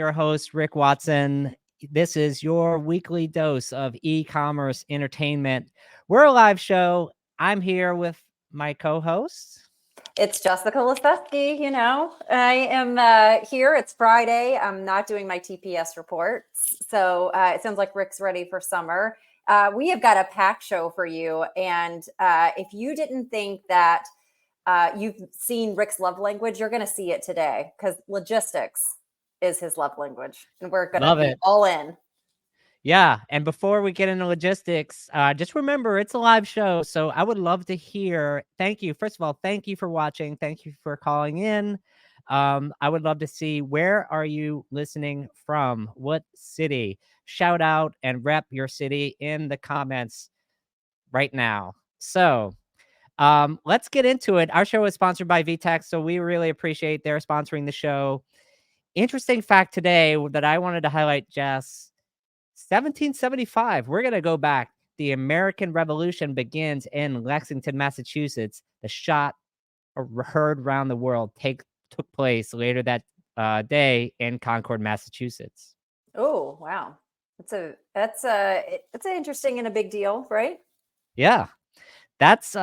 your host, Rick Watson. This is your weekly dose of e-commerce entertainment. We're a live show. I'm here with my co-host. It's Jessica Lefesky, I am here. It's Friday. I'm not doing my TPS reports. So it sounds like Rick's ready for summer. We have got a packed show for you. And if you didn't think that you've seen Rick's love language, you're going to see it today because logistics is his love language. And we're going to be all in. Yeah. And before we get into logistics, just remember it's a live show. So I would love to hear. Thank you. First of all, thank you for watching. Thank you for calling in. I would love to see, where are you listening from? What city? Shout out and rep your city in the comments right now. So let's get into it. Our show is sponsored by VTech, so we really appreciate their sponsoring the show. Interesting fact today that I wanted to highlight, Jess. 1775. We're going to go back. The American Revolution begins in Lexington, Massachusetts. The shot heard around the world took place later that day in Concord, Massachusetts. Oh, wow. That's interesting and a big deal, right? Yeah. That's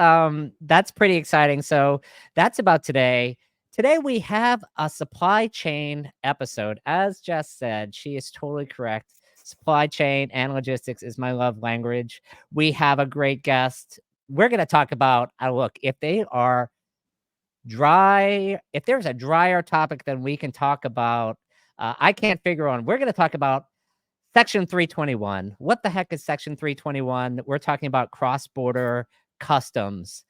pretty exciting. So that's about today. Today we have a supply chain episode. As Jess said, she is totally correct. Supply chain and logistics is my love language. We have a great guest. We're going to talk about, look, if they are dry, if there's a drier topic than we can talk about, I can't figure on. We're going to talk about Section 321. What the heck is Section 321? We're talking about cross-border customs.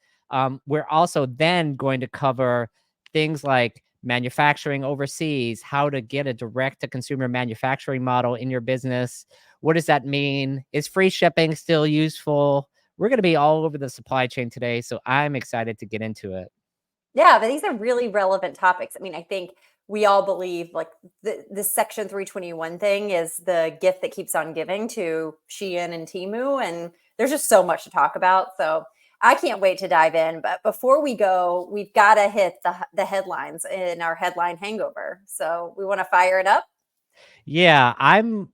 We're also then going to cover things like manufacturing overseas, how to get a direct-to-consumer manufacturing model in your business. What does that mean? Is free shipping still useful? We're going to be all over the supply chain today, so I'm excited to get into it. Yeah, but these are really relevant topics. I mean, I think we all believe like the Section 321 thing is the gift that keeps on giving to Shein and Temu, and there's just so much to talk about. So I can't wait to dive in. But before we go, we've got to hit the headlines in our headline hangover. So we want to fire it up. Yeah, I'm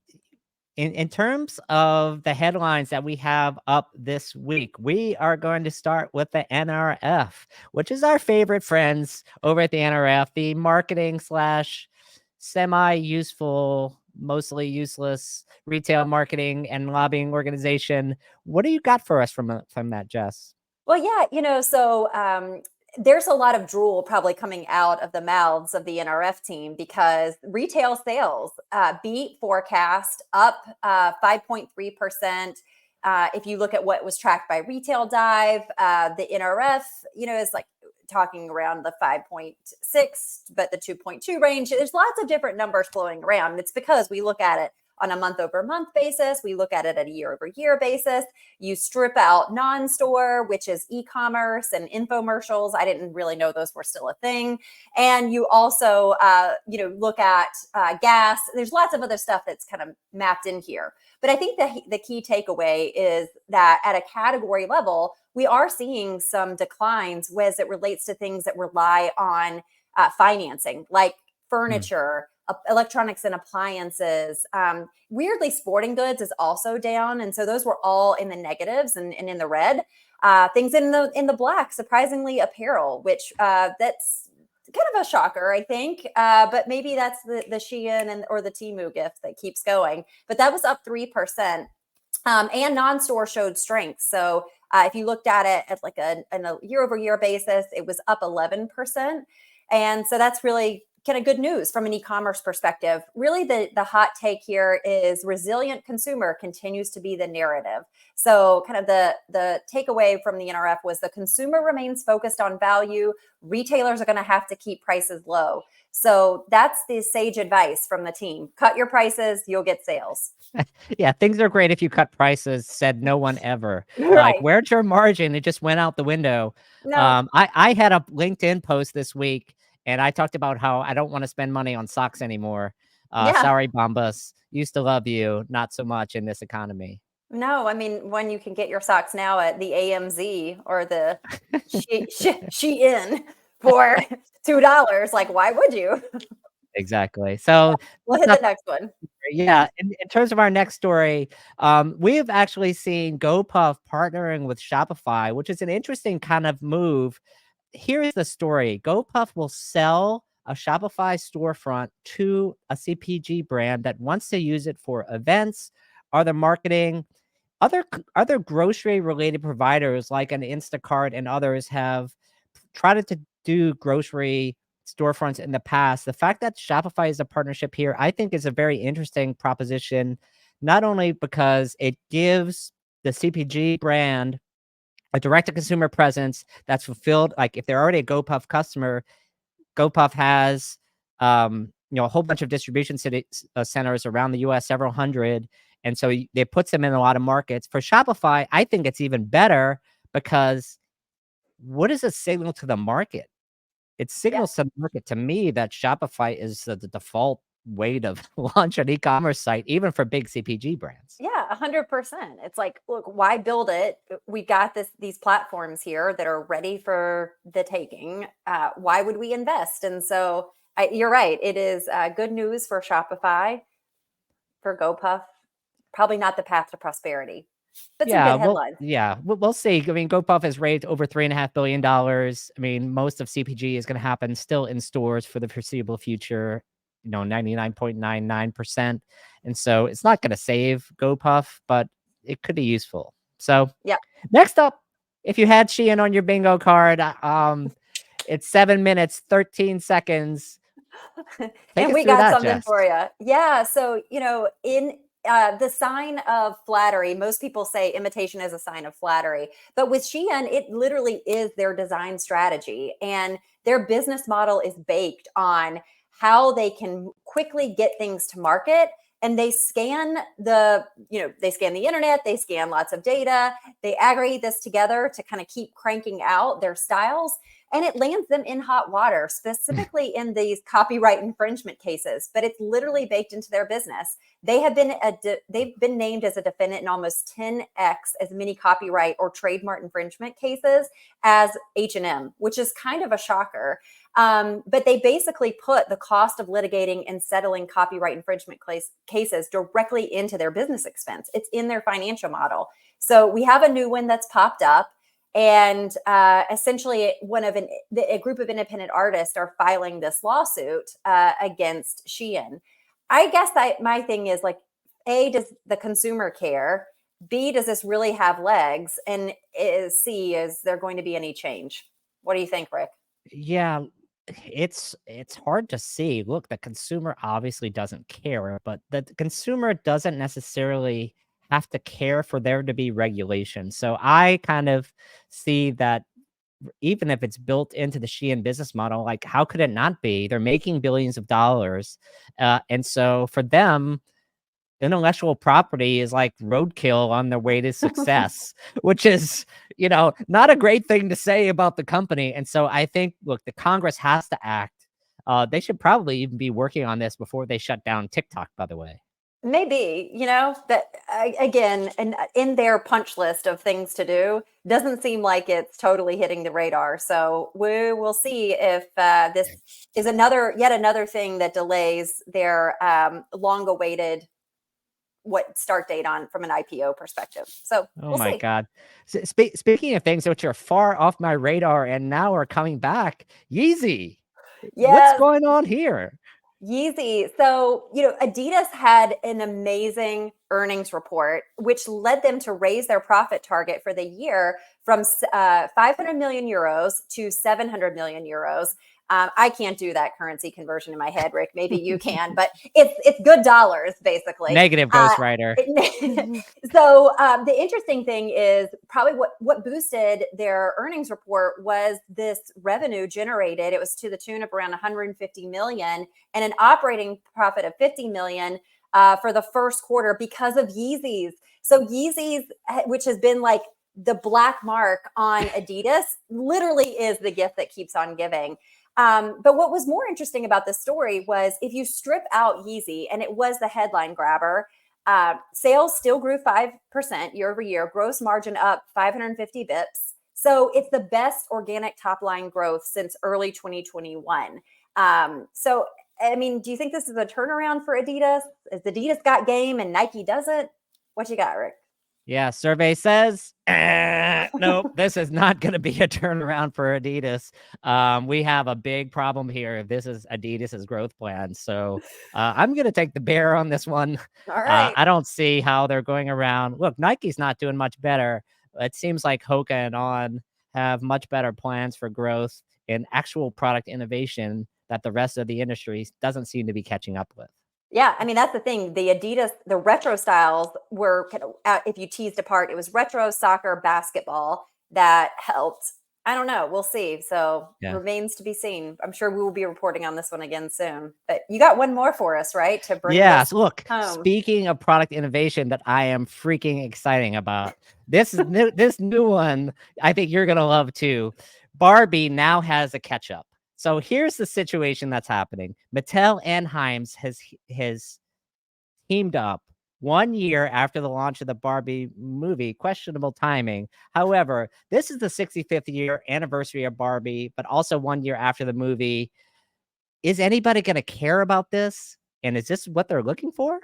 in terms of the headlines that we have up this week. We are going to start with the NRF, which is our favorite friends over at the NRF, the marketing / semi-useful, mostly useless retail marketing and lobbying organization. What do you got for us from that, Jess? Well, yeah, so there's a lot of drool probably coming out of the mouths of the NRF team because retail sales beat forecast, up 5.3%. If you look at what was tracked by Retail Dive, the NRF, is like talking around the 5.6, but the 2.2 range. There's lots of different numbers flowing around. And it's because we look at it on a month-over-month basis. We look at it at a year-over-year basis. You strip out non-store, which is e-commerce and infomercials. I didn't really know those were still a thing. And you also, look at gas. There's lots of other stuff that's kind of mapped in here. But I think the key takeaway is that at a category level, we are seeing some declines as it relates to things that rely on financing, like furniture, electronics and appliances. Weirdly, sporting goods is also down. And so those were all in the negatives and in the red. Things in the black, surprisingly, apparel, which that's kind of a shocker, I think. But maybe that's the Shein or the Temu gift that keeps going. But that was up 3%. And non-store showed strength. So if you looked at it at like a year-over-year basis, it was up 11%. And so that's really kind of good news from an e-commerce perspective. Really, the hot take here is resilient consumer continues to be the narrative. So kind of the takeaway from the NRF was the consumer remains focused on value. Retailers are going to have to keep prices low. So that's the sage advice from the team. Cut your prices, you'll get sales. Yeah, things are great if you cut prices, said no one ever. Right. Like, where's your margin? It just went out the window. No. I had a LinkedIn post this week, and I talked about how I don't want to spend money on socks anymore. Sorry, Bombas. Used to love you, not so much in this economy. No, I mean, when you can get your socks now at the AMZ or the Shein for $2, like, why would you? Exactly. So We'll that's hit the not next one. yeah. In terms of our next story, we have actually seen GoPuff partnering with Shopify, which is an interesting kind of move. Here's the story. GoPuff will sell a Shopify storefront to a CPG brand that wants to use it for events, other marketing. Other grocery related providers like an Instacart and others have tried to do grocery storefronts in the past. The fact that Shopify is a partnership here, I think, is a very interesting proposition, not only because it gives the CPG brand a direct to consumer presence that's fulfilled. Like if they're already a GoPuff customer, GoPuff has a whole bunch of distribution centers around the US, several hundred, and so it puts them in a lot of markets. For Shopify, I think it's even better because what does it signal to the market? It Yeah. signals to the market to me that Shopify is the default way to launch an e-commerce site, even for big CPG brands. Yeah, 100%. It's like, look, why build it? We got these platforms here that are ready for the taking. Why would we invest? And so you're right. It is good news for Shopify, for GoPuff. Probably not the path to prosperity, but some good headlines. We'll see. I mean, GoPuff has raised over $3.5 billion. I mean, most of CPG is going to happen still in stores for the foreseeable future. 99.99%, and so it's not going to save GoPuff, but it could be useful. So Yeah. next up, if you had Shein on your bingo card, it's 7 minutes 13 seconds. Take And us we through got that, something Jess. for you. Yeah. So, in the sign of flattery, most people say imitation is a sign of flattery. But with Shein, it literally is their design strategy. And their business model is baked on how they can quickly get things to market. And they scan they scan the internet, they scan lots of data, they aggregate this together to kind of keep cranking out their styles, and it lands them in hot water, specifically in these copyright infringement cases. But it's literally baked into their business. They've been named as a defendant in almost 10x as many copyright or trademark infringement cases as H&M, which is kind of a shocker. But they basically put the cost of litigating and settling copyright infringement cases directly into their business expense. It's in their financial model. So we have a new one that's popped up. And essentially, a group of independent artists are filing this lawsuit against Shein. I guess my thing is like, A, does the consumer care? B, does this really have legs? And C, is there going to be any change? What do you think, Rick? Yeah, it's hard to see. Look, the consumer obviously doesn't care, but the consumer doesn't necessarily have to care for there to be regulation. So I kind of see that even if it's built into the Shein business model, like how could it not be? They're making billions of dollars, and so for them, intellectual property is like roadkill on their way to success, which is, not a great thing to say about the company. And so I think, look, the Congress has to act. They should probably even be working on this before they shut down TikTok, by the way. Maybe, that again, and in their punch list of things to do, doesn't seem like it's totally hitting the radar. So we will see if this is yet another thing that delays their long-awaited start date on from an IPO perspective. So Oh we'll my see. God. Speaking of things which are far off my radar and now are coming back, Yeezy. What's Yes, going on here? Yeezy. So, Adidas had an amazing earnings report, which led them to raise their profit target for the year from 500 million euros to 700 million euros. I can't do that currency conversion in my head, Rick. Maybe you can, but it's good dollars, basically. Negative Uh, ghostwriter. so the interesting thing is probably what boosted their earnings report was this revenue generated. It was to the tune of around 150 million and an operating profit of 50 million for the first quarter because of Yeezys. So Yeezys, which has been like the black mark on Adidas, literally is the gift that keeps on giving. But what was more interesting about this story was if you strip out Yeezy, and it was the headline grabber, sales still grew 5% year over year, gross margin up 550 bips. So it's the best organic top line growth since early 2021. So I mean, do you think this is a turnaround for Adidas? Is Adidas got game and Nike doesn't? What you got, Rick? Yeah, survey says, nope, this is not going to be a turnaround for Adidas. We have a big problem here. This is Adidas's growth plan. So I'm going to take the bear on this one. All right. I don't see how they're going around. Look, Nike's not doing much better. It seems like Hoka and On have much better plans for growth and actual product innovation that the rest of the industry doesn't seem to be catching up with. Yeah, I mean that's the thing. The Adidas, the retro styles were kind of, if you teased apart, it was retro soccer, basketball that helped. I don't know. We'll see. So Yeah. remains to be seen. I'm sure we will be reporting on this one again soon. But you got one more for us, right? To bring Yeah. this So look, home. speaking of product innovation that I am freaking exciting about, this is new, this new one I think you're gonna love too. Barbie now has a catch up. So here's the situation that's happening. Mattel and Heinz has teamed up 1 year after the launch of the Barbie movie. Questionable timing. However, this is the 65th year anniversary of Barbie, but also 1 year after the movie. Is anybody going to care about this? And is this what they're looking for?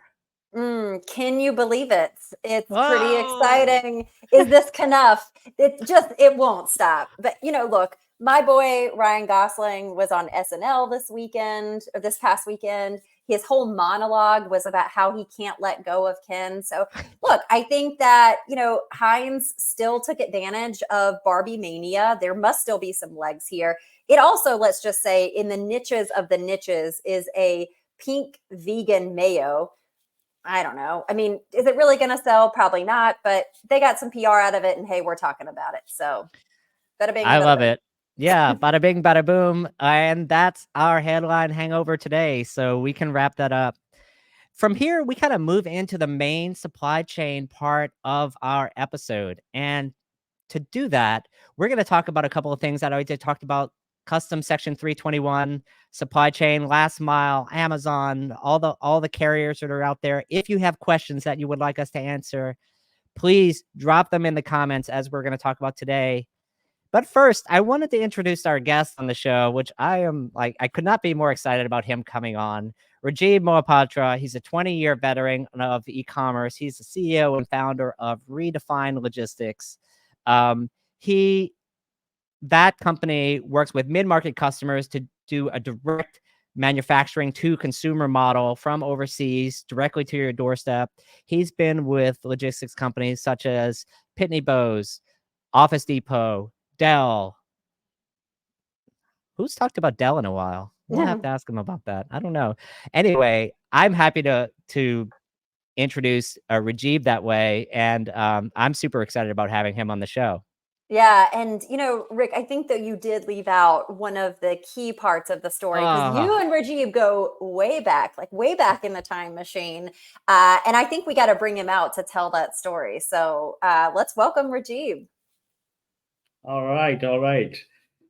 Can you believe it? It's pretty Oh, exciting. Is this enough? It won't stop. But look, my boy Ryan Gosling was on SNL this past weekend. His whole monologue was about how he can't let go of Ken. So look, I think that, Heinz still took advantage of Barbie mania. There must still be some legs here. It also, let's just say, in the niches of the niches, is a pink vegan mayo. I don't know. I mean, is it really going to sell? Probably not, but they got some PR out of it, and hey, we're talking about it. So, bada bing, I bada love boom. it. Yeah, bada bing, bada boom. And that's our headline hangover today. So we can wrap that up. From here, we kind of move into the main supply chain part of our episode. And to do that, we're going to talk about a couple of things that I already talked about: custom section 321, supply chain, last mile, Amazon, all the carriers that are out there. If you have questions that you would like us to answer, please drop them in the comments as we're going to talk about today. But first, I wanted to introduce our guest on the show, which I could not be more excited about him coming on. Rajeeb Mohapatra, he's a 20-year veteran of e-commerce. He's the CEO and founder of Redefine Logistics. He That company works with mid-market customers to do a direct manufacturing to consumer model from overseas directly to your doorstep. He's been with logistics companies such as Pitney Bowes, Office Depot, Dell. Who's talked about Dell in a while? We'll have to ask him about that. I don't know. Anyway, I'm happy to introduce Rajeeb that way, and I'm super excited about having him on the show. Yeah, and Rick, I think that you did leave out one of the key parts of the story because you Oh, and Rajiv go way back, like way back in the time machine, and I think we got to bring him out to tell that story. So let's welcome Rajiv. All right, all right.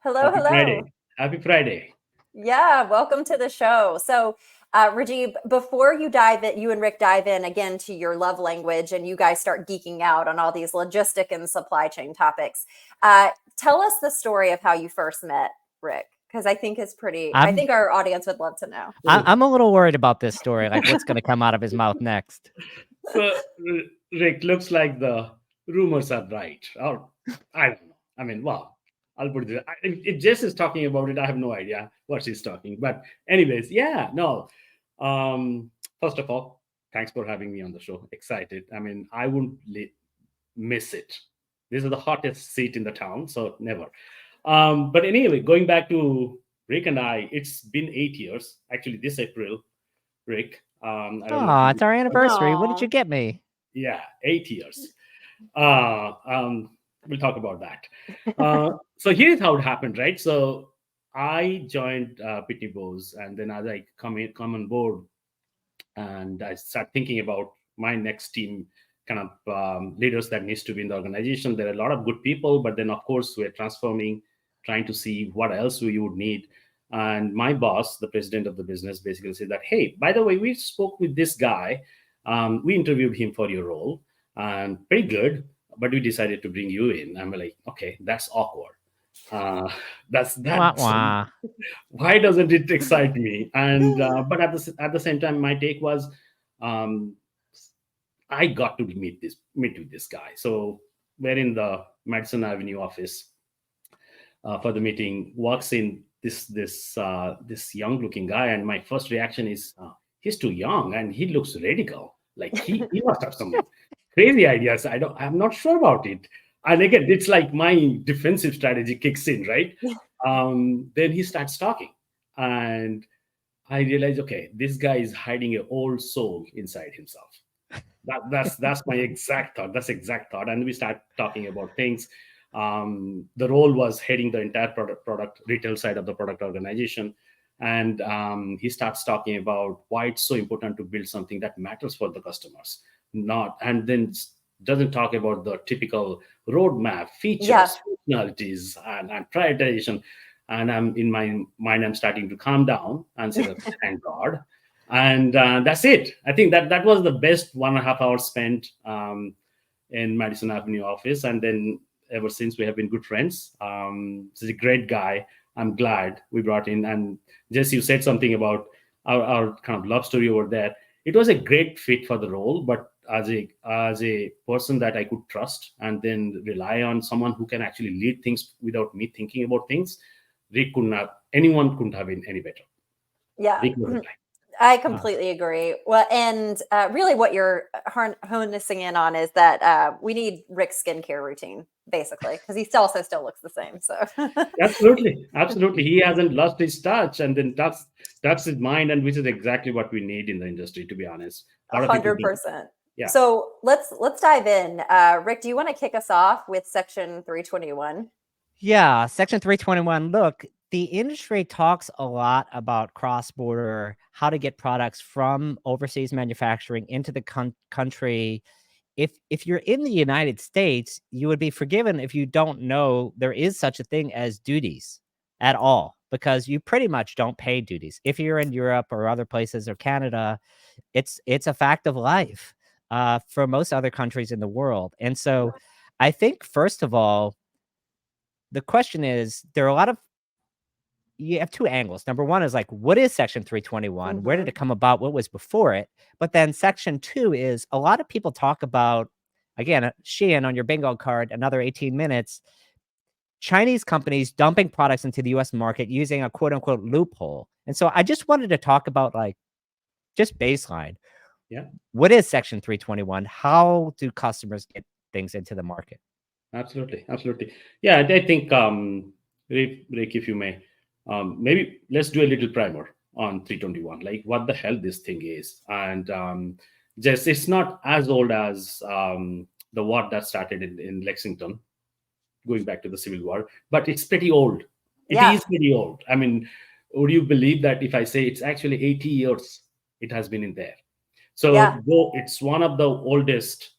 Hello, Happy hello. Friday. Happy Friday. Yeah, welcome to the show. So, Rajiv, before you and Rick dive in again to your love language and you guys start geeking out on all these logistic and supply chain topics, tell us the story of how you first met Rick, because I I'm think our audience would love to know. Oh, I'm a little worried about this story, like what's going to come out of his mouth next. so Rick, looks like the rumors are right. Or I don't know. I mean, wow. I'll put it there. If Jess is talking about it, I have no idea what she's talking. But anyways, yeah, no. Um, First of all, thanks for having me on the show. Excited. I mean, I wouldn't miss it. This is the hottest seat in the town, so never. But anyway, going back to Rick and I, it's been 8 years. Actually, this April, Rick. I don't know if Oh, it's you. our anniversary. What did you No. get me? Yeah, 8 years. Uh, um, we'll talk about that. So here's how it happened, right? So I joined Pitney Bowes, and then as I come on board, and I start thinking about my next team kind of leaders that needs to be in the organization. There are a lot of good people, but then of course we're transforming, trying to see what else we would need. And my boss, the president of the business, basically said that, hey, by the way, we spoke with this guy. We interviewed him for your role, and pretty good, but we decided to bring you in. I'm like, okay, that's awkward. Uh, that's Wah, that's wah. why doesn't it excite me? And but at the same time, my take was, um, I got to meet with this guy. So we're in the Madison Avenue office for the meeting. Walks in this young looking guy, and my first reaction is, he's too young and he looks radical. Like he must have some crazy ideas. I'm not sure about it. And again, it's like my defensive strategy kicks in, right? Then he starts talking, and I realize, okay, this guy is hiding an old soul inside himself. That's my exact thought. That's exact thought. And we start talking about things. The role was heading the entire product retail side of the product organization, and he starts talking about why it's so important to build something that matters for the customers. Not and then doesn't talk about the typical roadmap, Yeah. features, functionalities, and prioritization. And I'm in my mind, I'm starting to calm down and say, that, thank God. And that's it. I think that was the best 1.5 hours spent in Madison Avenue office, and then ever since we have been good friends. He's a great guy. I'm glad we brought in. And Jess, you said something about our kind of love story over there. It was a great fit for the role, but as a person that I could trust and then rely on, someone who can actually lead things without me thinking about things, anyone couldn't have been any better. Yeah. Rick was the guy. I completely agree. Well, and really what you're harnessing in on is that we need Rick's skincare routine, basically, because he still looks the same. So Absolutely. He hasn't lost his touch, and then that's his mind, and which is exactly what we need in the industry. To be honest, a lot of people do. 100%. Yeah. So let's dive in. Rick, do you want to kick us off with section 321? Yeah, Section 321. Look, the industry talks a lot about cross-border, how to get products from overseas manufacturing into the country. If you're in the United States, you would be forgiven if you don't know there is such a thing as duties at all, because you pretty much don't pay duties. If you're in Europe or other places or Canada, it's a fact of life for most other countries in the world. And so I think, first of all, the question is, there are a lot of you have two angles. Number one is like, what is Section 321? Where did it come about? What was before it? But then Section 2 is, a lot of people talk about, again, Shein on your bingo card, another 18 minutes, Chinese companies dumping products into the US market using a quote unquote loophole. And so I just wanted to talk about, like, just baseline. Yeah. What is Section 321? How do customers get things into the market? Absolutely. Yeah, I think, Rick, if you may, maybe let's do a little primer on 321, like what the hell this thing is. And just it's not as old as the war that started in Lexington, going back to the Civil War, but it's pretty old. It Yeah. is pretty old. I mean, would you believe that if I say it's actually 80 years it has been in there? So Yeah. though it's one of the oldest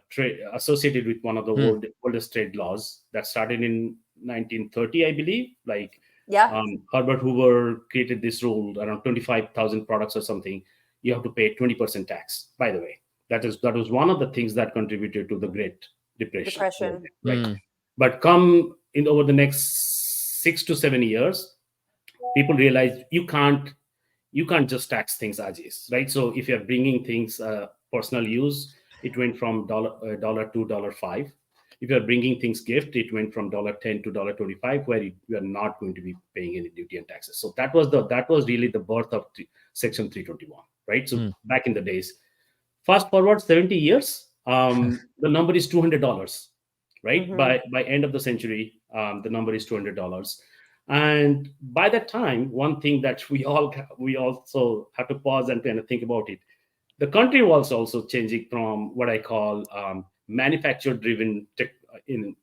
trade associated with one of the oldest trade laws that started in 1930, I believe. Like Yeah. Herbert Hoover created this rule around 25,000 products or something. You have to pay 20% tax. By the way, that was one of the things that contributed to the Great Depression. Right. But come in over the next 6 to 7 years, people realize you can't just tax things as is, right? So if you're bringing things personal use, it went from dollar to $5. If you're bringing things gift, it went from $10 to $25, where you are not going to be paying any duty and taxes. So that was really the birth of Section 321, right? So back in the days, fast forward 70 years, the number is $200, right? By end of the century, the number is $200. And by that time, one thing that we also have to pause and kind of think about it. The country was also changing from what I call manufacturer-driven in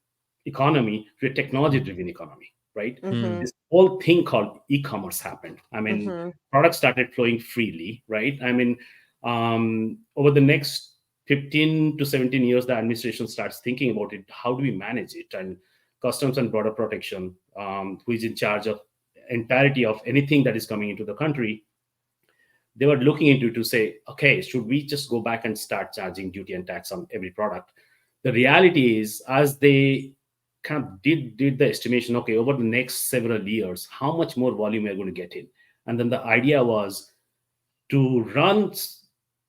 economy to a technology-driven economy, right? This whole thing called e-commerce happened. I mean, products started flowing freely, right? I mean, over the next 15 to 17 years, the administration starts thinking about it. How do we manage it? And Customs and Border Protection, who is in charge of entirety of anything that is coming into the country, they were looking into it to say, okay, should we just go back and start charging duty and tax on every product? The reality is, as they kind of did the estimation, okay, over the next several years, how much more volume we're going to get in. And then the idea was to run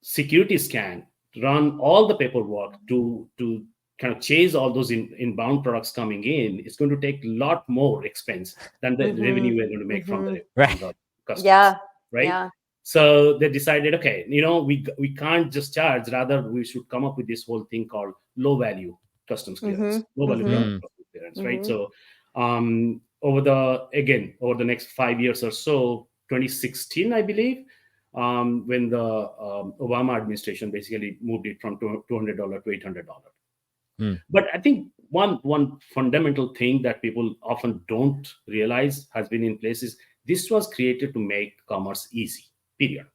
security scan, run all the paperwork to kind of chase all those inbound products coming in. It's going to take a lot more expense than the revenue we're going to make from Mm-hmm. Right. the customers, Yeah. right? Yeah. So they decided, okay, we can't just charge. Rather, we should come up with this whole thing called low value customs clearance, low value Mm-hmm. Mm, customs clearance, right? So over the next 5 years or so, 2016, I believe, when the Obama administration basically moved it from $200 to $800. mm, But I think one fundamental thing that people often don't realize has been in place is this was created to make commerce easy. Period.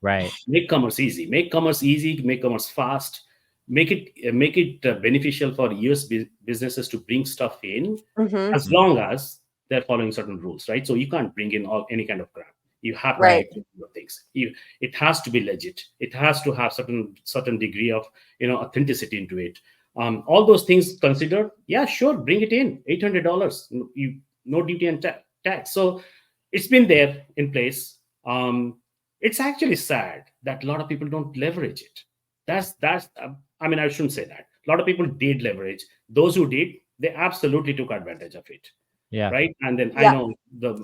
right. Make commerce easy, make commerce fast, make it beneficial for US businesses to bring stuff in, Mm-hmm. as long as they're following certain rules, right? So you can't bring in any kind of crap. You have to Right. do your things. It has to be legit. It has to have certain degree of authenticity into it. All those things considered, yeah, sure, bring it in. $800, you no duty and tax. So it's been there in place. It's actually sad that a lot of people don't leverage it. I mean, I shouldn't say that. A lot of people did leverage. Those who did, they absolutely took advantage of it, Yeah. right? And then Yeah.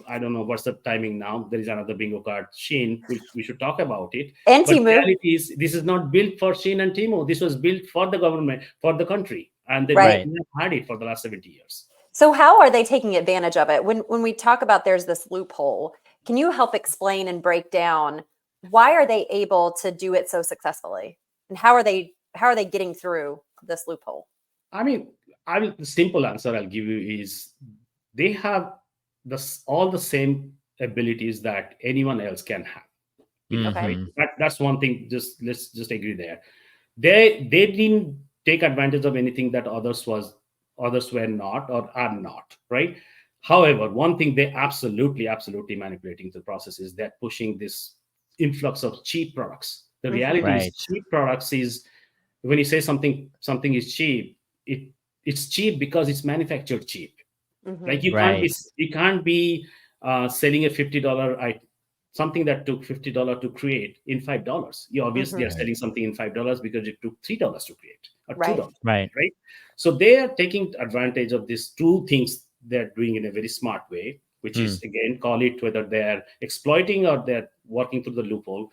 I don't know what's the timing now. There is another bingo card, Shein. We should talk about it. And But Timu. reality is, this is not built for Shein and Timo. This was built for the government, for the country, and they Right. had it for the last 70 years. So how are they taking advantage of it? When we talk about there's this loophole, can you help explain and break down why are they able to do it so successfully? And how are they getting through this loophole? I mean, the simple answer I'll give you is they have all the same abilities that anyone else can have. Okay. Right? Hmm. That's one thing. Let's just agree there. They didn't take advantage of anything that others were not or are not, right? However, one thing they absolutely manipulating the process is they're pushing this influx of cheap products. The reality is Right. cheap products is, when you say something is cheap, it's cheap because it's manufactured cheap. Like Mm-hmm. Right. you can't be selling a $50 item, something that took $50 to create, in $5. You obviously Mm-hmm. are Right. selling something in $5 because it took $3 to create, or Right. $2 to Right. create, right? So they are taking advantage of these two things they're doing in a very smart way, which Mm, is, again, call it whether they're exploiting or they're working through the loophole.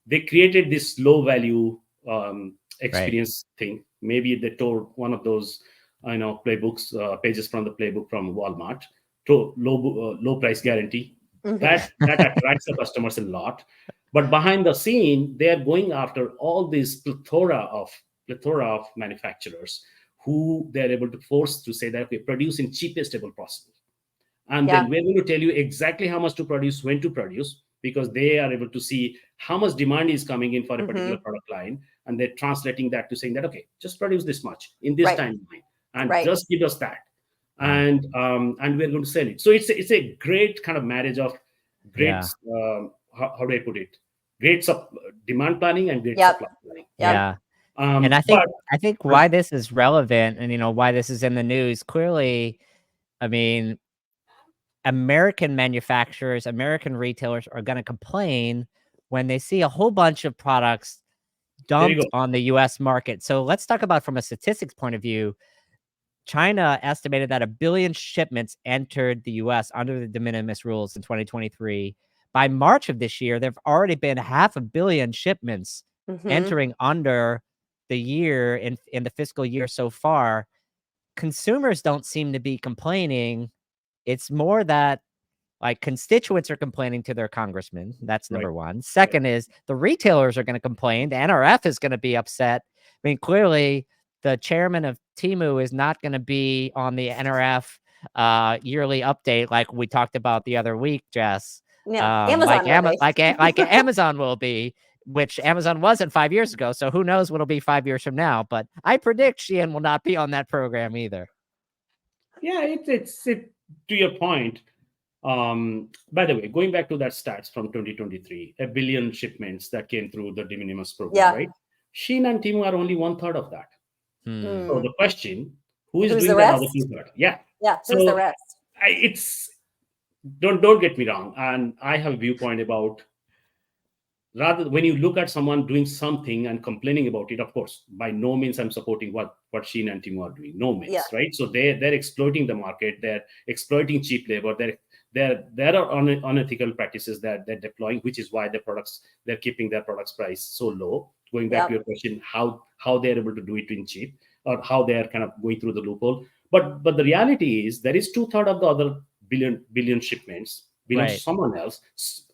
They created this low value right. experience thing. Maybe they tore one of those playbooks, pages from the playbook from Walmart, to low price guarantee. Mm-hmm. That attracts the customers a lot. But behind the scene, they are going after all these plethora of manufacturers who they're able to force to say that, okay, produce in cheapest able possible, and Yeah. then we're going to tell you exactly how much to produce, when to produce, because they are able to see how much demand is coming in for a particular Mm-hmm. product line, and they're translating that to saying that, okay, just produce this much in this Right. timeline, and Right. just give us that, Mm, and we're going to sell it. So it's a great kind of marriage of great, yeah. how do I put it, great demand planning and great Yep. supply planning, Yep. right? Yeah. And But I think why this is relevant and why this is in the news, clearly, I mean, American manufacturers, American retailers are going to complain when they see a whole bunch of products there you dumped go. on the US market. So let's talk about from a statistics point of view. China estimated that 1 billion shipments entered the US under the de minimis rules in 2023. By March of this year, there have already been 500 million shipments Mm-hmm. entering under the year in the fiscal year so far. Consumers don't seem to be complaining. It's more that like constituents are complaining to their congressman. That's Right, number one. right. Second is the retailers are going to complain. The NRF is going to be upset. I mean, clearly the chairman of Timu is not going to be on the NRF yearly update like we talked about the other week, Jess. Yeah. Amazon will be. Like Amazon will be, which Amazon wasn't 5 years ago. So who knows what'll be 5 years from now? But I predict Shein will not be on that program either. Yeah, it to your point. By the way, going back to that stats from 2023, 1 billion shipments that came through the de minimis program, Yeah. right? Shein and Temu are only one third of that. Hmm. So Mm. the question, Who is Who's the doing that other rest? two-thirds? Yeah. Yeah, who's the So rest? it's don't get me wrong, and I have a viewpoint about, rather when you look at someone doing something and complaining about it, of course by no means I'm supporting what Sheen and Timo are doing, no Yeah. means, right? So they're exploiting the market, they're exploiting cheap labor, there are unethical practices that they're deploying, which is why they're keeping their products price so low. Going back to Yep. your question, how they're able to do it in cheap, or how they're kind of going through the loophole. But the reality is there is two-thirds of the other billion shipments belongs to Right. someone else,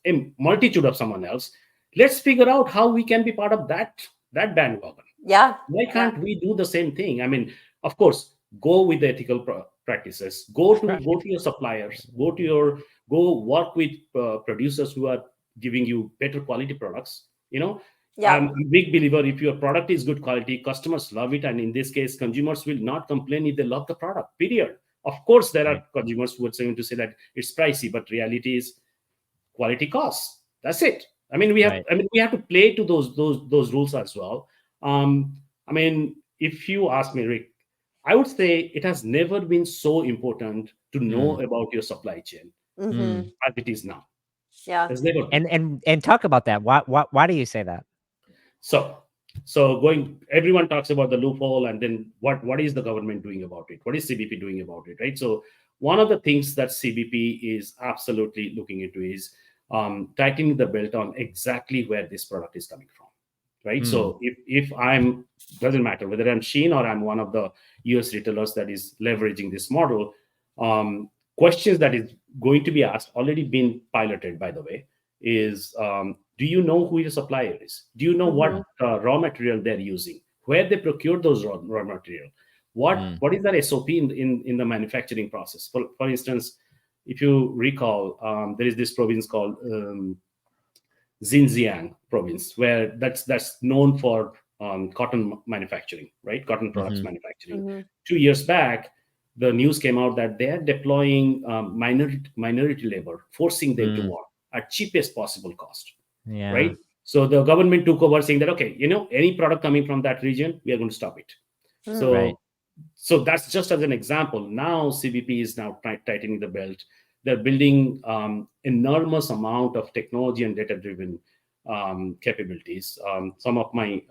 a multitude of someone else. Let's figure out how we can be part of that bandwagon. Yeah. Why Yeah. can't we do the same thing? I mean, of course, go with the ethical practices. Go to your suppliers. Go work with producers who are giving you better quality products. I'm Yeah. a big believer, if your product is good quality, customers love it, and in this case, consumers will not complain if they love the product. Period. Of course, there Right. are consumers who are going to say that it's pricey, but reality is quality costs. That's it. I mean, Right. we have to play to those rules as well. I mean, if you ask me, Rick, I would say it has never been so important to Mm. know about your supply chain Mm-hmm. Mm. as it is now. Yeah. It's never been. And talk about that. Why do you say that? So, everyone talks about the loophole, and then what is the government doing about it? What is CBP doing about it, right? So, one of the things that CBP is absolutely looking into is tightening the belt on exactly where this product is coming from, right? Mm. So, if I'm doesn't matter whether I'm Shein or I'm one of the US retailers that is leveraging this model, questions that is going to be asked, already been piloted, by the way, is do you know who your supplier is? Do you know Mm-hmm. what raw material they're using? Where they procure those raw material? What Mm. what is that SOP in the manufacturing process? For instance, if you recall, there is this province called Xinjiang province, where that's known for cotton manufacturing, right? Cotton products Mhm. manufacturing. Mm-hmm. 2 years back, the news came out that they are deploying minority labor, forcing them to Mm. work at cheapest possible cost, Yeah. right? So the government took over, saying that, okay, any product coming from that region, we are going to stop it. Mm. Right. So that's just as an example. Now CBP is now tightening the belt. They're building enormous amount of technology and data-driven capabilities. Some of my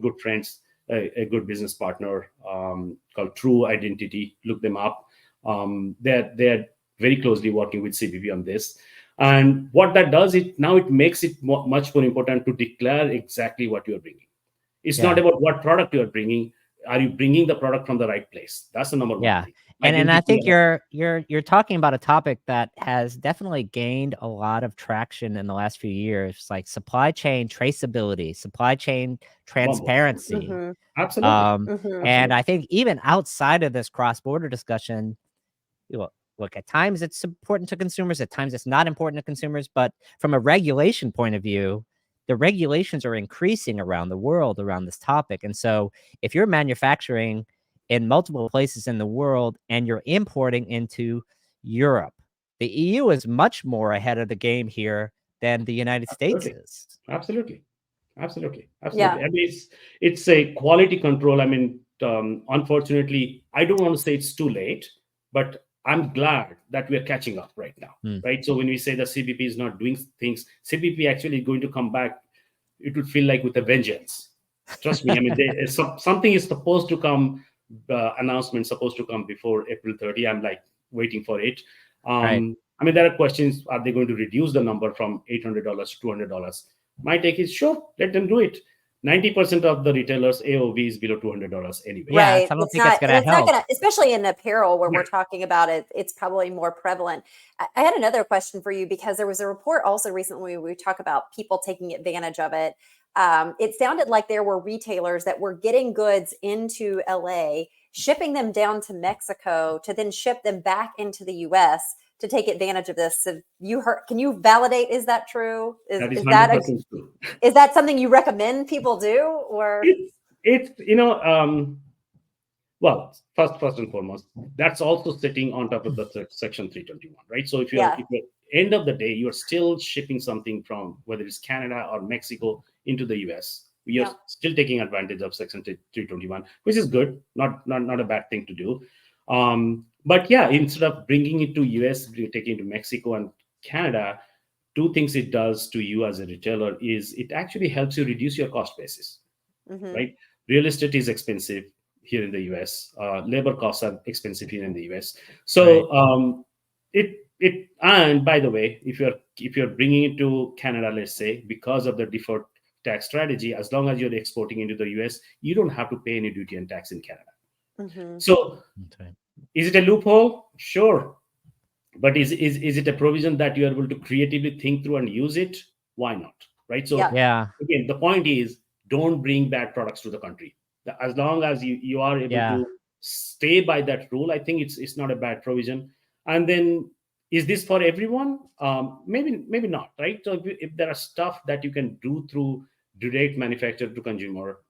good friends, a good business partner called True Identity, look them up. They're very closely working with CBP on this. And what that does, it makes it much more important to declare exactly what you're bringing. It's not Yeah. about what product you're bringing. Are you bringing the product from the right place? That's the number one Yeah. thing. And I Identity. think you're talking about a topic that has definitely gained a lot of traction in the last few years, like supply chain traceability, supply chain Bombo. transparency. Mm-hmm. Absolutely. Um, Mm-hmm. and Absolutely. I think even outside of this cross-border discussion, look, at times it's important to consumers, at times it's not important to consumers, but from a regulation point of view, the regulations are increasing around the world around this topic. And so if you're manufacturing in multiple places in the world and you're importing into Europe, the EU is much more ahead of the game here than the United States Absolutely. is. Absolutely. Absolutely. Yeah. Absolutely. I mean, it's a quality control. I mean, unfortunately, I don't want to say it's too late, but I'm glad that we are catching up right now, Hmm. right? So when we say the CBP is not doing things, CBP actually is going to come back. It would feel like with a vengeance. Trust me. I mean, something is supposed to come. Announcement supposed to come before April 30. I'm like waiting for it. Right. I mean, there are questions. Are they going to reduce the number from $800 to $200? My take is sure, let them do it. 90% of the retailers AOV is below $200 anyway. Yeah, Right. so I don't It's think it's not, and gonna it's not help. going to, especially in apparel where we're Right. talking about it, it's probably more prevalent. I had another question for you because there was a report also recently where we talk about people taking advantage of it. It sounded like there were retailers that were getting goods into LA, shipping them down to Mexico to then ship them back into the US to take advantage of this. So you heard, can you validate? Is that true? That is Is that 100% true. is that something you recommend people do or? It's well, first and foremost, that's also sitting on top of the section 321, right? So Yeah. if you're end of the day, you're still shipping something from whether it's Canada or Mexico into the US, We are Yeah. still taking advantage of Section 321, which is good, not a bad thing to do. But yeah, instead of bringing it to US, taking it to Mexico and Canada, two things it does to you as a retailer is it actually helps you reduce your cost basis, Hmm. right? Real estate is expensive here in the US. Labor costs are expensive here in the US. Right. So it and by the way, if you're bringing it to Canada, let's say, because of the deferred tax strategy, as long as you're exporting into the US, you don't have to pay any duty and tax in Canada. Hmm. So Okay. is it a loophole? Sure. But is it a provision that you are able to creatively think through and use it? Why not? Right. So Yeah. Yeah. again, the point is, don't bring bad products to the country. As long as you are able Yeah. to stay by that rule, I think it's not a bad provision. And then, is this for everyone? Maybe not, right? So if there are stuff that you can do through direct manufacture to consumer,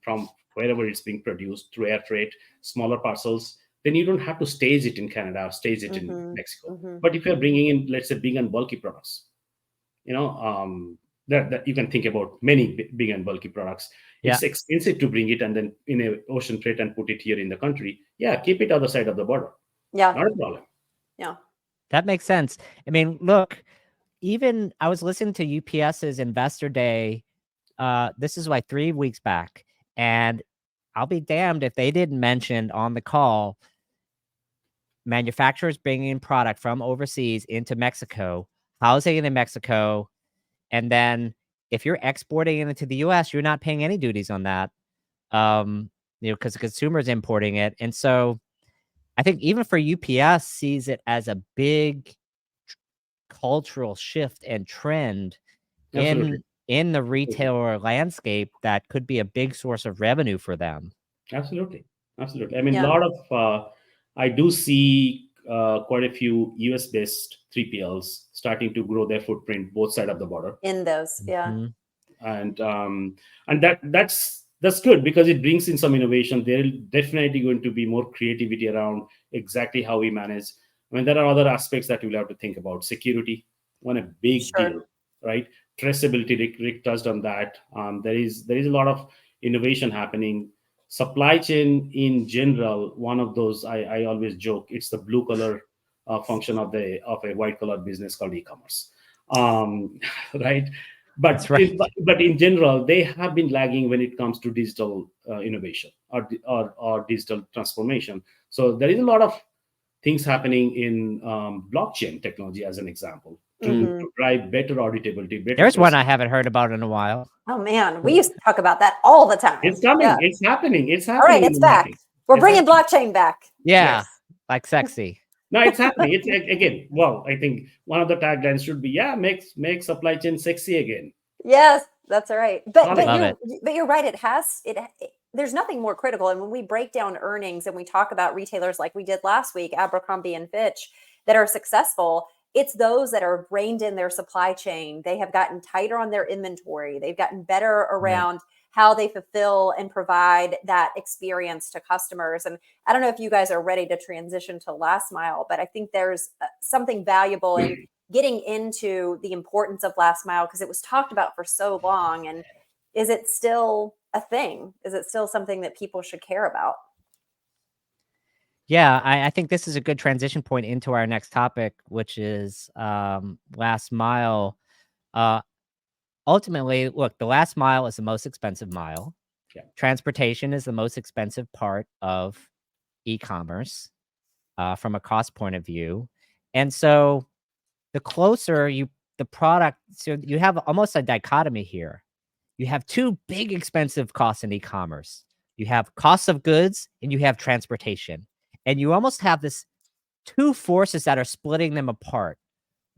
from wherever it's being produced through air freight, smaller parcels, then you don't have to stage it in Canada or stage it in Hmm. Mexico. Hmm. But if you're bringing in, let's say, big and bulky products, you know that you can think about many big and bulky products. Yeah. It's expensive to bring it and then in a ocean freight and put it here in the country. Yeah, keep it other side of the border, Yeah. not a problem. Yeah. That makes sense. I mean, look, even I was listening to UPS's Investor Day. This is like 3 weeks back, and I'll be damned if they didn't mention on the call manufacturers bringing in product from overseas into Mexico, housing it in Mexico, and then if you're exporting it into the US, you're not paying any duties on that. Because the consumer's importing it. And so I think even for UPS sees it as a big cultural shift and trend Absolutely. in the Absolutely. retailer landscape that could be a big source of revenue for them. Absolutely. Absolutely. I mean, a Yeah. lot of I do see quite a few US based 3PLs starting to grow their footprint both side of the border. In those. Yeah. Mhm. And that's good because it brings in some innovation. There's definitely going to be more creativity around exactly how we manage. I mean, there are other aspects that we'll have to think about. Security, one a big Sure. deal, right? Traceability. Rick touched on that. There is a lot of innovation happening. Supply chain in general, one of those I always joke, it's the blue collar function of a white collar business called e-commerce, right? That's right. But in general, they have been lagging when it comes to digital innovation or digital transformation. So there is a lot of things happening in blockchain technology, as an example, to, Mm. Hmm. to drive better auditability, better There's one I traceability. haven't heard about in a while. Oh man, we used to talk about that all the time. It's Yeah. coming. It's happening. It's All right, happening in it's the back. market. We're It's bringing happening. blockchain back. Yeah, Yes. like sexy. No, it's happening. It's again. Well, I think one of the taglines should be, yeah, make supply chain sexy again. Yes, that's right. But Call it. Love it. you're right. There's nothing more critical. And when we break down earnings and we talk about retailers like we did last week, Abercrombie and Fitch, that are successful, it's those that are reined in their supply chain. They have gotten tighter on their inventory. They've gotten better Right. around how they fulfill and provide that experience to customers. And I don't know if you guys are ready to transition to last mile, but I think there's something valuable in getting into the importance of last mile because it was talked about for so long. And is it still a thing? Is it still something that people should care about? Yeah, I think this is a good transition point into our next topic, which is last mile. Uh, Ultimately, look, the last mile is the most expensive mile. Yeah. Transportation is the most expensive part of e-commerce from a cost point of view. And so the closer the product, so you have almost a dichotomy here. You have two big expensive costs in e-commerce. You have costs of goods and you have transportation. And you almost have this two forces that are splitting them apart.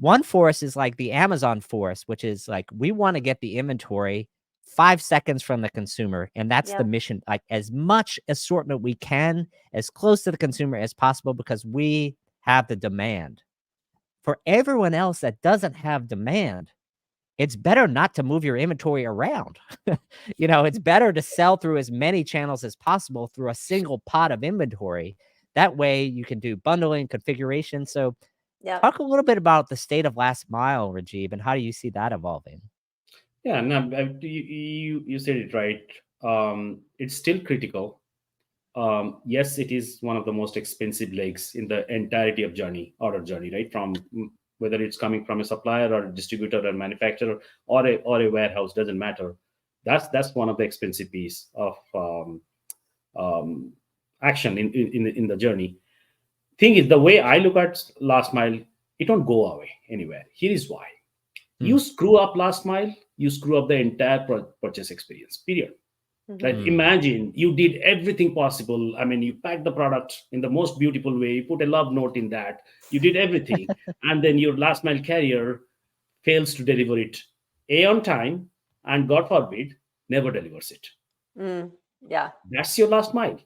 One force is like the Amazon force, which is like we want to get the inventory 5 seconds from the consumer, and that's the Yeah. mission. Like as much assortment we can, as close to the consumer as possible, because we have the demand. For everyone else that doesn't have demand, it's better not to move your inventory around. It's better to sell through as many channels as possible through a single pot of inventory. That way you can do bundling, configuration. So Yeah. talk a little bit about the state of last mile, Rajeeb, and how do you see that evolving? Yeah, no, you said it right. It's still critical. Yes, it is one of the most expensive legs in the entirety of order journey, right? From whether it's coming from a supplier or a distributor or manufacturer or a warehouse, doesn't matter. That's one of the expensive piece of um, action in the journey. Thing is, the way I look at last mile, it don't go away anywhere. Here is why: you Mm, screw up last mile, you screw up the entire purchase experience. Period. Like, Hmm. mm. imagine you did everything possible. I mean, you packed the product in the most beautiful way, you put a love note in that, you did everything, and then your last mile carrier fails to deliver it A, on time, and God forbid, never delivers it. Mm. Yeah. That's your last mile.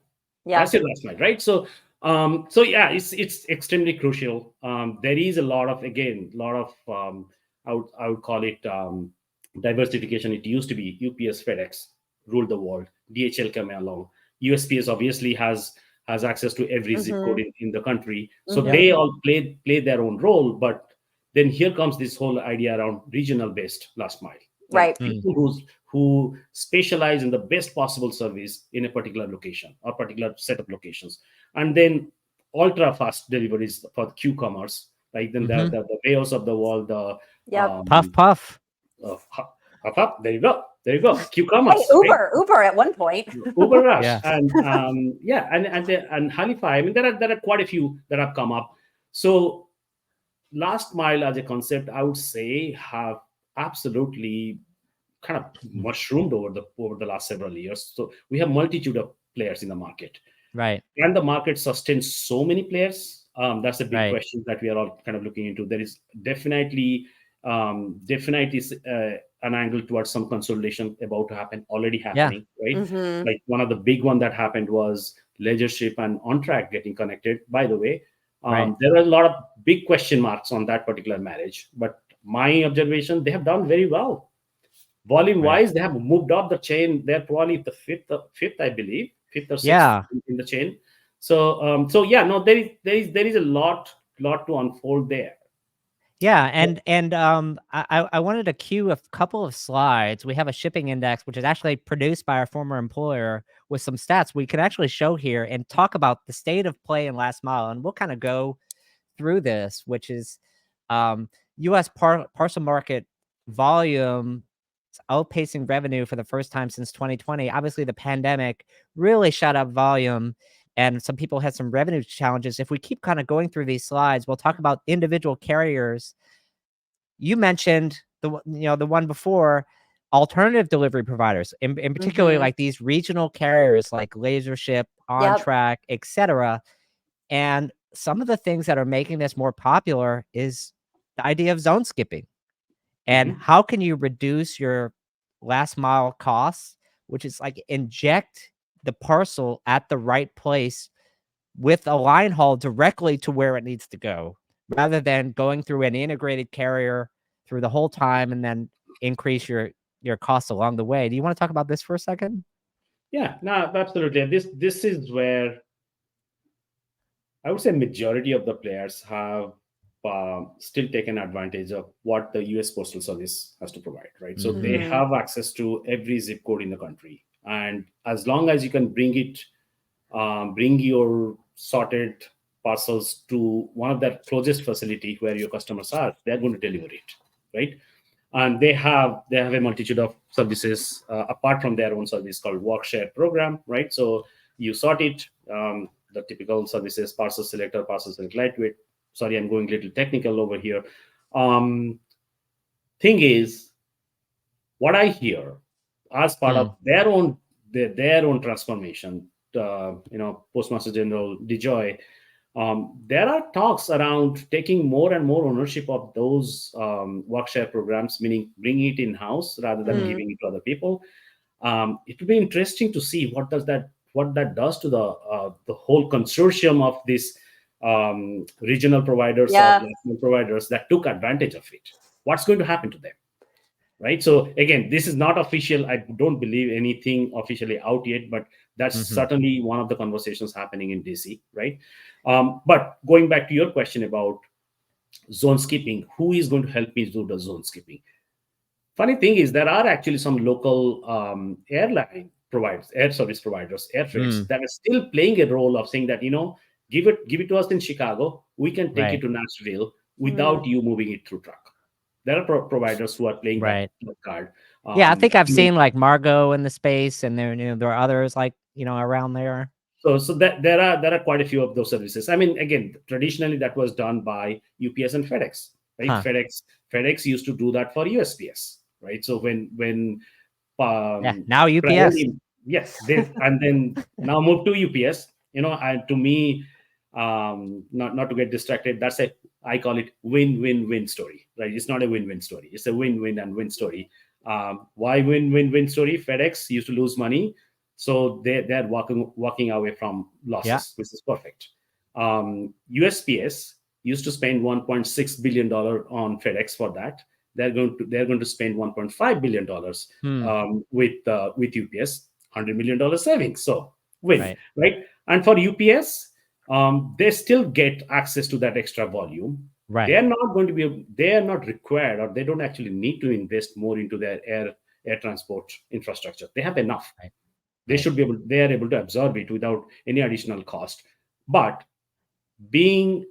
Yeah. That's your last mile, right? So yeah, it's extremely crucial. There is a lot of, again, lot of I would call it diversification. It used to be UPS, FedEx ruled the world. DHL came along. USPS obviously has access to every zip code Hmm. in the country, so Yep. Hmm. they all play their own role. But then here comes this whole idea around regional based last mile, like Right. Mm, people who specialize in the best possible service in a particular location or particular set of locations, and then ultra fast deliveries for Q-commerce, like then hmm. the Wayos of the world, the Yep. Puff, um, puff. there you go, there you go, Hey, Q-commerce, right? Uber at one point. Uber Rush, Yes. and yeah, and Halify. I mean, there are quite a few that have come up. So last mile as a concept, I would say, have absolutely kind of Mm, mushroomed over the last several years. So we have multitude of players in the market. right. Can the market sustain so many players? That's a big Right. question that we are all kind of looking into. There is definitely an angle towards some consolidation about to happen, already Yeah. happening, right? Hmm. Like, one of the big one that happened was Leadership and OnTrack getting connected. By the way, Right. there are a lot of big question marks on that particular marriage, but my observation, they have done very well. Volume Right. wise, they have moved up the chain. They're probably the fifth, I believe, fifth or sixth Yeah. in the chain. So yeah, no, there is a lot to unfold there. Yeah, and I wanted to cue a couple of slides. We have a shipping index, which is actually produced by our former employer with some stats we could actually show here and talk about the state of play in last mile. And we'll kind of go through this, which is US parcel market volume outpacing revenue for the first time since 2020. Obviously, the pandemic really shot up volume and some people had some revenue challenges. If we keep kind of going through these slides, we'll talk about individual carriers. You mentioned the one before, alternative delivery providers, in particular Hmm. like these regional carriers like Lasership, Yep. OnTrack, etc. And some of the things that are making this more popular is the idea of zone skipping. And Mhm. how can you reduce your last mile costs, which is like inject the parcel at the right place with a line haul directly to where it needs to go, rather than going through an integrated carrier through the whole time and then increase your costs along the way. Do you want to talk about this for a second? Yeah, no, absolutely. This is where I would say majority of the players have still taken advantage of what the U.S. Postal Service has to provide, right? So they Mhm. Hmm. have access to every zip code in the country, and as long as you can bring your sorted parcels to one of the closest facility where your customers are, they're going to deliver it, right? And they have a multitude of services apart from their own service called work share program, right? So you sort it, the typical services, parcel selector, parcel select lightweight. Sorry, I'm going a little technical over here. um, Thing is, what I hear as part of Mm, their own transformation, Postmaster General DeJoy, there are talks around taking more and more ownership of those work share programs, meaning bringing it in house rather than Hmm. giving it to other people. It would be interesting to see what that does to the whole consortium of these regional providers or Yeah. national providers that took advantage of it. What's going to happen to them? Right, so again, this is not official. I don't believe anything officially out yet, but that's mhm, certainly one of the conversations happening in DC, right? But going back to your question about zone skipping, who is going to help me do the zone skipping? Funny thing is, there are actually some local airline providers, air service providers, air freights Mm, that are still playing a role of saying that, give it to us in Chicago. We can take it right, to Nashville without Mm. you moving it through truck. There are providers who are playing that right. card. Yeah, I think I've Even seen like Margo in the space, and there are others like around there. so that there are quite a few of those services. I mean, again, traditionally that was done by UPS and FedEx, right? Huh. FedEx used to do that for USPS, right? So when Yeah. um, Now UPS. priority, yes, they and then now move to UPS. And to me, not to get distracted, that's a I call it win-win-win story, right? It's not a win-win story. It's a win-win and win story. Why win-win-win story? FedEx used to lose money, so they're walking away from Yeah. losses, which is perfect. USPS used to spend $1.6 billion on FedEx for that. They're going to spend $1.5 billion Hmm. with UPS, $100 million savings. So win, Right. right? And for UPS, they still get access to that extra volume. Right. They are not required, or they don't actually need to invest more into their air transport infrastructure. They have enough. Right. They Right. should be able. They are able to absorb it without any additional cost. But being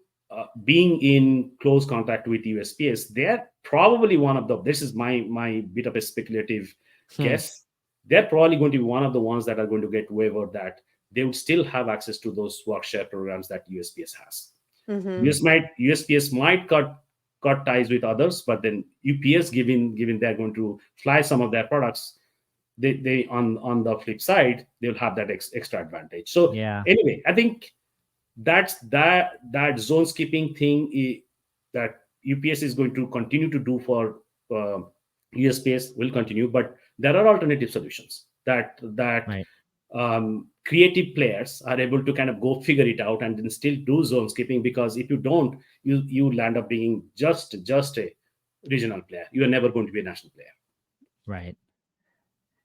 in close contact with USPS, they're probably one of the. This is my bit of a speculative Hmm. guess. They're probably going to be one of the ones that are going to get waivered, that they would still have access to those work share programs that USPS has. Hmm. USPS might cut ties with others, but then UPS, given they're going to fly some of their products, they on the flip side, they'll have that extra advantage. So Yeah. anyway, I think that zone skipping thing that UPS is going to continue to do for USPS will continue, but there are alternative solutions that Right. creative players are able to kind of go figure it out and then still do zone skipping, because if you don't, you land up being just a regional player. You are never going to be a national player. Right.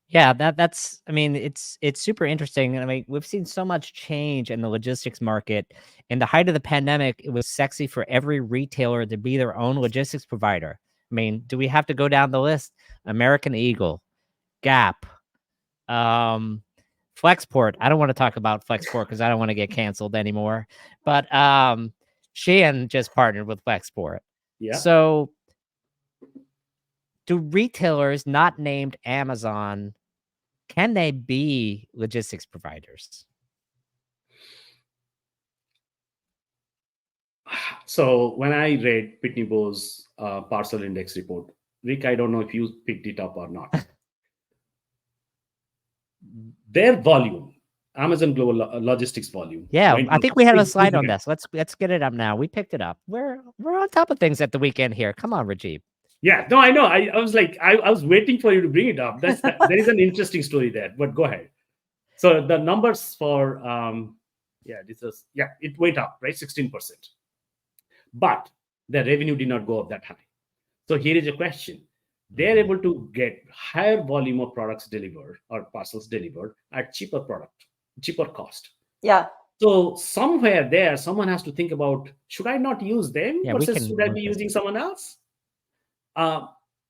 Yeah, that's I mean, it's super interesting. I mean, we've seen so much change in the logistics market. In the height of the pandemic, it was sexy for every retailer to be their own logistics provider. I mean, do we have to go down the list? American Eagle, Gap, um, Flexport. I don't want to talk about Flexport because I don't want to get canceled anymore. But Shein just partnered with Flexport. Yeah. So do retailers not named Amazon, can they be logistics providers? So when I read Pitney Bowes' parcel index report, Rick, I don't know if you picked it up or not. Their volume, Amazon Global Logistics volume, Yeah, went I up think we have a slide on significantly. this. Let's get it up now. We picked it up. We're on top of things at the weekend here. Come on, Rajeeb. Yeah, no, I know. I was like, I was waiting for you to bring it up. There is an interesting story there, but go ahead. So the numbers for it went up, right, 16%, but the revenue did not go up that high. So here is a question: they're Mhm. able to get higher volume of products delivered or parcels delivered at cheaper cost. Yeah. So somewhere there, someone has to think about, should I not use them Yeah, we versus should can I link be this. using someone else? Uh,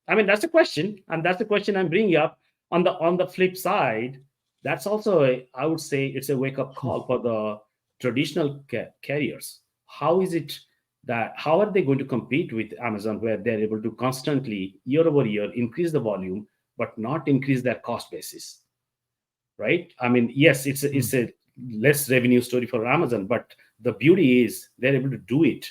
I mean, that's the question, and that's the question I'm bringing up. On the flip side, that's also I would say it's a wake up call for the traditional carriers. How are they going to compete with Amazon, where they're able to constantly year over year increase the volume but not increase their cost basis, right? I mean, yes, Hmm. it's a less revenue story for Amazon, but the beauty is they're able to do it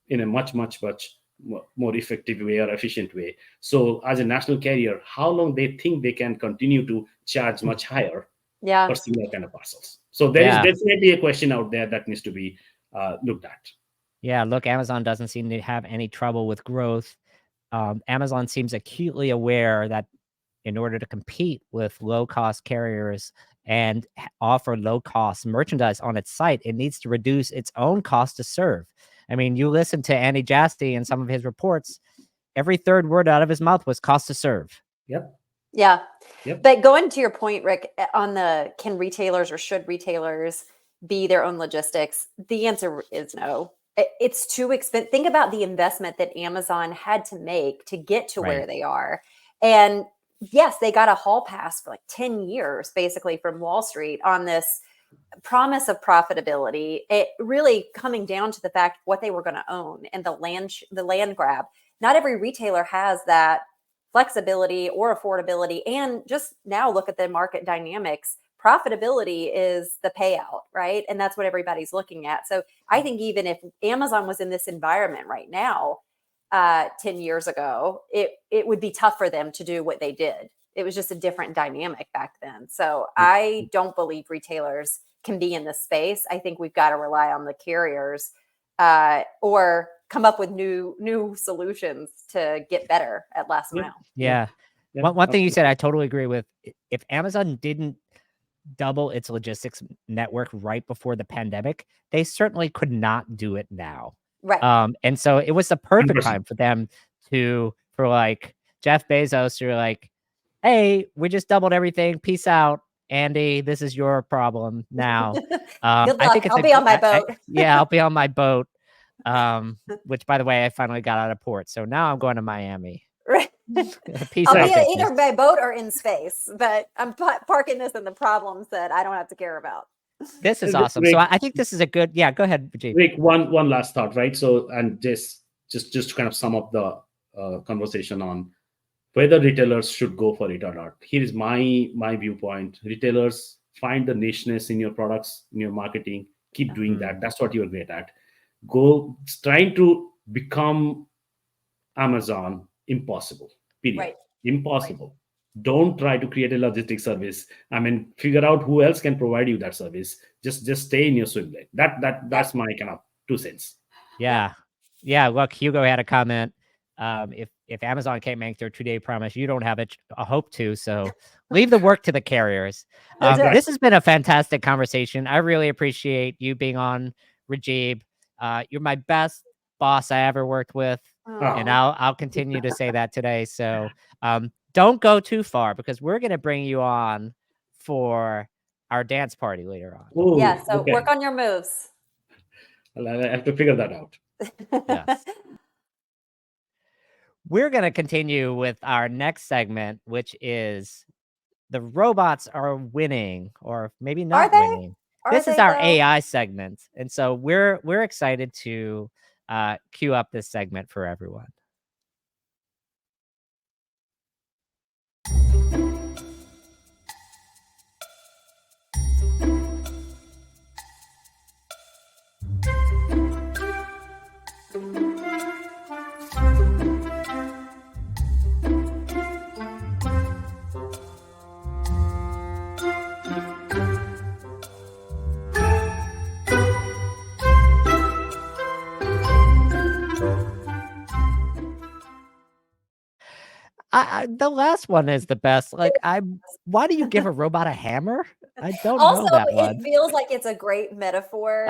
in a much more effective way or efficient way. So as a national carrier, how long they think they can continue to charge much higher for Yeah. similar kind of parcels? So there is Yeah. definitely a question out there that needs to be looked at. Yeah, look, Amazon doesn't seem to have any trouble with growth. Amazon seems acutely aware that in order to compete with low-cost carriers and offer low-cost merchandise on its site, it needs to reduce its own cost to serve. I mean, you listen to Andy Jassy and some of his reports, every third word out of his mouth was cost to serve. Yep. Yeah. Yep. But going to your point, Rick, on the can retailers or should retailers be their own logistics? The answer is no. It's too expensive. Think about the investment that Amazon had to make to get to where Right. they are. And yes, they got a hall pass for like 10 years, basically, from Wall Street on this promise of profitability. It really coming down to the fact what they were going to own and the land grab. Not every retailer has that flexibility or affordability. And just now look at the market dynamics. Profitability is the payout, right? And that's what everybody's looking at. So I think even if Amazon was in this environment right now, 10 years ago, it would be tough for them to do what they did. It was just a different dynamic back then. So I don't believe retailers can be in this space. I think we've got to rely on the carriers or come up with new solutions to get better at last mile. Yeah. One thing you said, I totally agree with. If Amazon didn't double its logistics network right before the pandemic, they certainly could not do it now. Right. And so it was the perfect 100%. time for them for like Jeff Bezos to like, hey, we just doubled everything. Peace out, Andy. This is your problem now. Good I luck. think it's I'll be on my boat. I'll be on my boat. Which, by the way, I finally got out of port, so now I'm going to Miami. Right. Peace I'll out, be bitches. either by boat or in space, but I'm parking this in the problems that I don't have to care about. This is awesome. So I think this is a good. Yeah, go ahead, Rajeeb. Rick, one last thought, right? So, and just to kind of sum up the conversation on whether retailers should go for it or not. Here is my viewpoint. Retailers, find the nicheness in your products, in your marketing. Keep doing that. That's what you're great at. Go trying to become Amazon, impossible. Period. Right. Impossible. Right. Don't try to create a logistics service. I mean, figure out who else can provide you that service. Just stay in your swim lane. That's my kind of 2 cents. Yeah. Look, Hugo had a comment. If Amazon can't make their 2-day promise, you don't have a hope to. So leave the work to the carriers. This has been a fantastic conversation. I really appreciate you being on, Rajeeb. You're my best boss I ever worked with. And I'll continue to say that today. So don't go too far, because we're going to bring you on for our dance party later on. Ooh, yeah. So okay. work on your moves. I have to figure that out. Yes. We're going to continue with our next segment, which is the robots are winning, or maybe not winning. This is our AI segment. And so we're excited to queue up this segment for everyone. The last one is the best. Like, why do you give a robot a hammer? I don't know that one. It feels like it's a great metaphor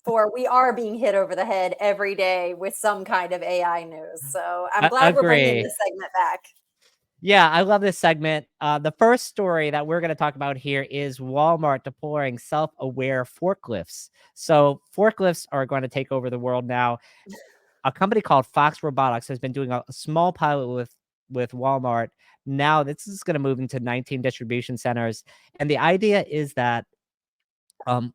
for we are being hit over the head every day with some kind of AI news. So I'm glad we're bringing this segment back. Yeah, I love this segment. The first story that we're going to talk about here is Walmart deploying self-aware forklifts. So forklifts are going to take over the world now. A company called Fox Robotics has been doing a small pilot with Walmart. Now this is going to move into 19 distribution centers. And the idea is that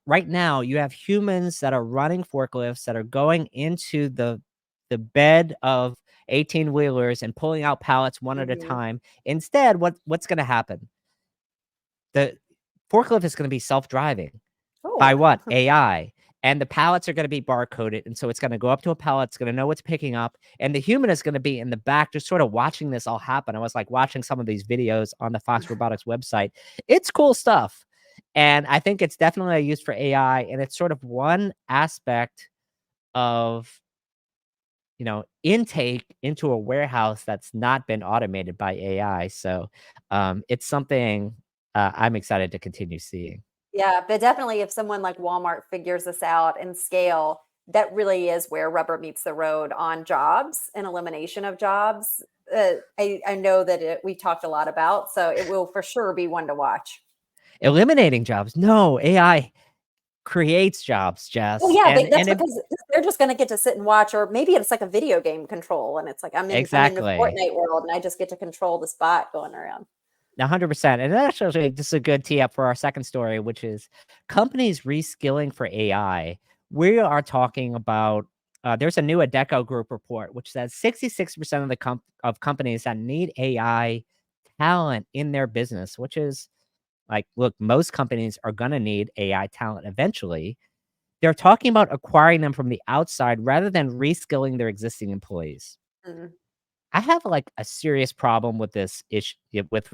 right now you have humans that are running forklifts that are going into the bed of 18-wheelers and pulling out pallets one at a time. Instead, what's going to happen? The forklift is going to be self-driving. By what? AI. And the pallets are going to be barcoded. And so it's going to go up to a pallet. It's going to know what's picking up. And the human is going to be in the back just sort of watching this all happen. I was like watching some of these videos on the Fox Robotics website. It's cool stuff. And I think it's definitely used for AI. And it's sort of one aspect of, intake into a warehouse that's not been automated by AI. So it's something I'm excited to continue seeing. Yeah, but definitely if someone like Walmart figures this out and scale, that really is where rubber meets the road on jobs and elimination of jobs. I know that we talked a lot about, so it will for sure be one to watch. Eliminating jobs. No, AI creates jobs, Jess. Well, yeah, And that's it, because they're just going to get to sit and watch, or maybe it's like a video game control, and it's like I'm in the exactly. Fortnite world, and I just get to control the spot going around. 100%. And that's actually just a good tee up for our second story, which is companies reskilling for AI. We are talking about there's a new Adecco Group report which says 66% of the companies that need AI talent in their business, which is like, look, most companies are going to need AI talent eventually. They're talking about acquiring them from the outside rather than reskilling their existing employees. Mm. I have like a serious problem with this issue with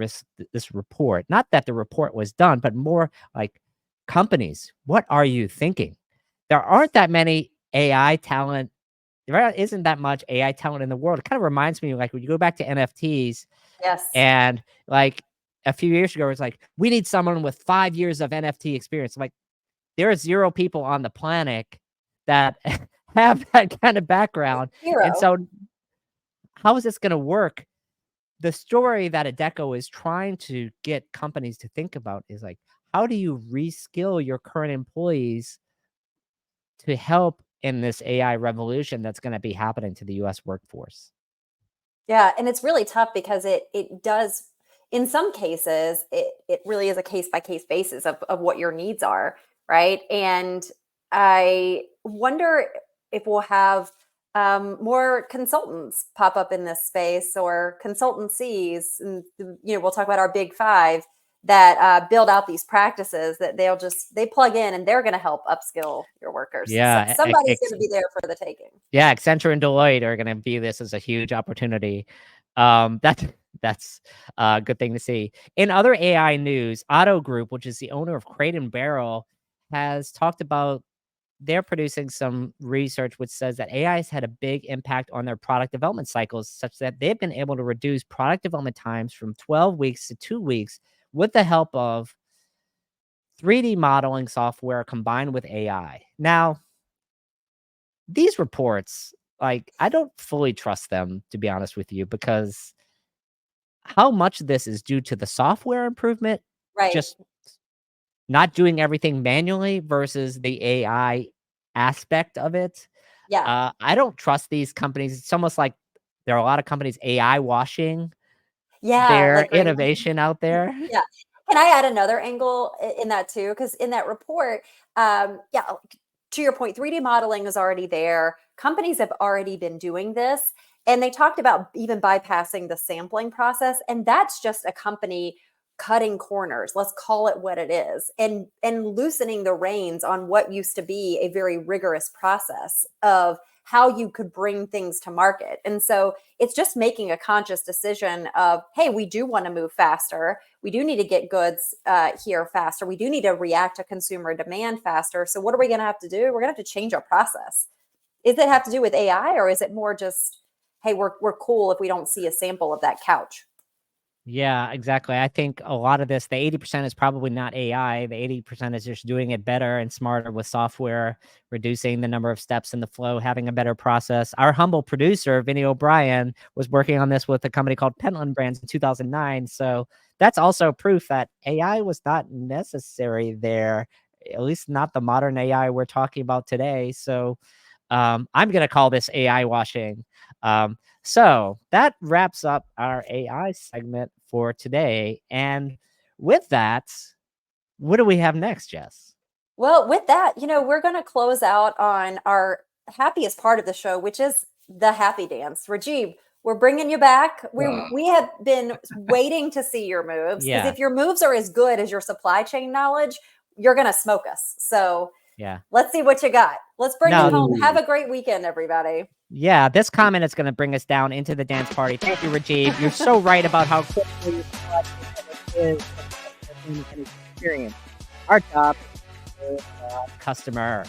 this report. Not that the report was done, but more like companies. What are you thinking? There aren't that many AI talent. There isn't that much AI talent in the world. It kind of reminds me like when you go back to NFTs Yes. and like a few years ago, it's like we need someone with 5 years of NFT experience. I'm like there are 0 people on the planet that have that kind of background, and 0. so how is this going to work? The story that Adecco is trying to get companies to think about is like, how do you reskill your current employees to help in this AI revolution that's going to be happening to the US workforce? Yeah, and it's really tough because it does, in some cases, it really is a case by case basis of what your needs are, right? And I wonder if we'll have more consultants pop up in this space, or consultancies, and we'll talk about our big five that build out these practices that they plug in, and they're going to help upskill your workers. So Yeah, somebody's going to be there for the taking. yeah, Accenture and Deloitte are going to view this as a huge opportunity. That's a good thing to see. In other AI news, Otto Group, which is the owner of Crate and Barrel, has talked about they're producing some research which says that AI has had a big impact on their product development cycles, such that they've been able to reduce product development times from 12 weeks to 2 weeks with the help of 3D modeling software combined with AI. Now, these reports, like, I don't fully trust them, to be honest with you, because how much of this is due to the software improvement, Right. just not doing everything manually versus the AI aspect of it? Yeah. I don't trust these companies. It's almost like there are a lot of companies AI washing Yeah. their Like innovation out there. yeah. Can I add another angle in that too? Because in that report, yeah, to your point, 3D modeling is already there. Companies have already been doing this, and they talked about even bypassing the sampling process, and that's just a company cutting corners. Let's call it what it is, and loosening the reins on what used to be a very rigorous process of how you could bring things to market. And so it's just making a conscious decision of, hey, we do want to move faster. We do need to get goods here faster. We do need to react to consumer demand faster. So what are we going to have to do? We're going to have to change our process. Does it have to do with AI, or is it more just, hey, we're cool if we don't see a sample of that couch? Yeah, exactly. I think a lot of this, the 80% is probably not AI. The 80% is just doing it better and smarter with software, reducing the number of steps in the flow, having a better process. Our humble producer, Vinny O'Brien, was working on this with a company called Pentland Brands in 2009. So that's also proof that AI was not necessary there, at least not the modern AI we're talking about today. So I'm going to call this AI washing. So that wraps up our AI segment for today. And with that, what do we have next, Jess? Well, with that, we're going to close out on our happiest part of the show, which is the happy dance. Rajeeb, we're bringing you back. We have been waiting to see your moves, because Yeah. if your moves are as good as your supply chain knowledge, you're going to smoke us. So Yeah. let's see what you got. Let's bring No. it home. Have a great weekend, everybody. Yeah, this comment is going to bring us down into the dance party. Thank you, Rajeeb. You're so right about how quickly your supply chain is an experience. Our job is customer